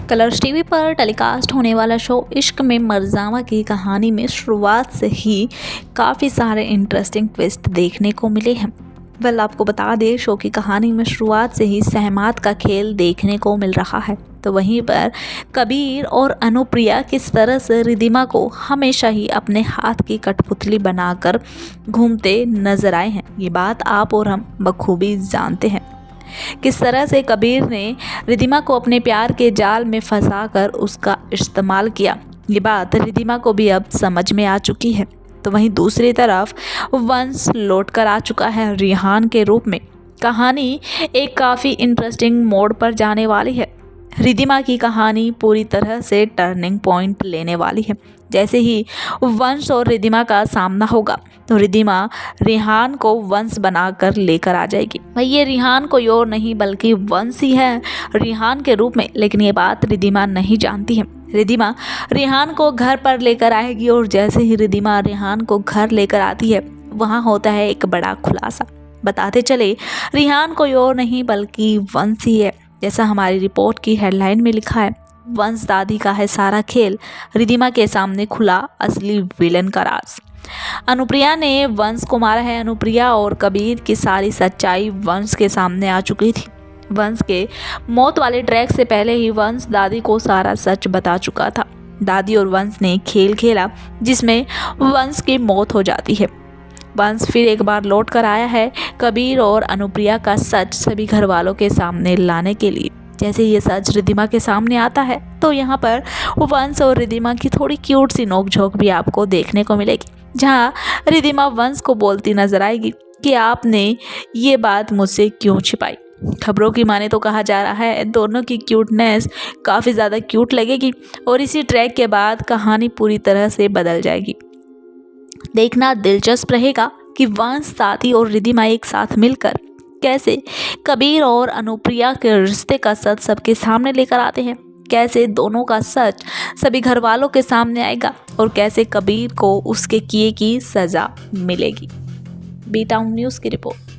Colors TV पर telecast होने वाला शो इश्क में मरजावा की कहानी में शुरुआत से ही काफ़ी सारे इंटरेस्टिंग ट्विस्ट देखने को मिले हैं। आपको बता दें, शो की कहानी में शुरुआत से ही सहमात का खेल देखने को मिल रहा है। तो वहीं पर कबीर और अनुप्रिया किस तरह से रिधिमा को हमेशा ही अपने हाथ की कठपुतली बनाकर घूमते नजर आए हैं, ये बात आप और हम बखूबी जानते हैं। किस तरह से कबीर ने रिधिमा को अपने प्यार के जाल में फंसाकर उसका इस्तेमाल किया, ये बात रिधिमा को भी अब समझ में आ चुकी है। तो वहीं दूसरी तरफ वंश लौट कर आ चुका है रिहान के रूप में। कहानी एक काफ़ी इंटरेस्टिंग मोड़ पर जाने वाली है। रिधिमा की कहानी पूरी तरह से टर्निंग पॉइंट लेने वाली है। जैसे ही वंश और रिधिमा का सामना होगा तो रिधिमा रिहान को वंश बनाकर लेकर आ जाएगी। भाई, ये रिहान कोई और नहीं बल्कि वंश ही है रिहान के रूप में। लेकिन ये बात रिधिमा नहीं जानती है। रिधिमा रिहान को घर पर लेकर आएगी और जैसे ही रिधिमा रिहान को घर लेकर आती है, वहाँ होता है एक बड़ा खुलासा। बताते चले, रिहान कोई और नहीं बल्कि वंश ही है। जैसा हमारी रिपोर्ट की हेडलाइन में लिखा है, वंश दादी का है सारा खेल, रिधिमा के सामने खुला असली विलन का राज। अनुप्रिया ने वंश को मारा है। अनुप्रिया और कबीर की सारी सच्चाई वंश के सामने आ चुकी थी। वंश के मौत वाले ट्रैक से पहले ही वंश दादी को सारा सच बता चुका था। दादी और वंश ने खेल खेला जिसमें वंश की मौत हो जाती है। वंश फिर एक बार लौट कर आया है कबीर और अनुप्रिया का सच सभी घर वालों के सामने लाने के लिए। जैसे ये सच रिधिमा के सामने आता है तो यहाँ पर वंश और रिधिमा की थोड़ी क्यूट सी नोकझोंक भी आपको देखने को मिलेगी, जहाँ रिधिमा वंश को बोलती नजर आएगी कि आपने ये बात मुझसे क्यों छिपाई। खबरों की माने तो कहा जा रहा है दोनों की क्यूटनेस काफ़ी ज़्यादा क्यूट लगेगी और इसी ट्रैक के बाद कहानी पूरी तरह से बदल जाएगी। देखना दिलचस्प रहेगा कि वंश दादी और रिधिमा एक साथ मिलकर कैसे कबीर और अनुप्रिया के रिश्ते का सच सबके सामने लेकर आते हैं, कैसे दोनों का सच सभी घर वालों के सामने आएगा और कैसे कबीर को उसके किए की सज़ा मिलेगी। बी टाउन न्यूज़ की रिपोर्ट।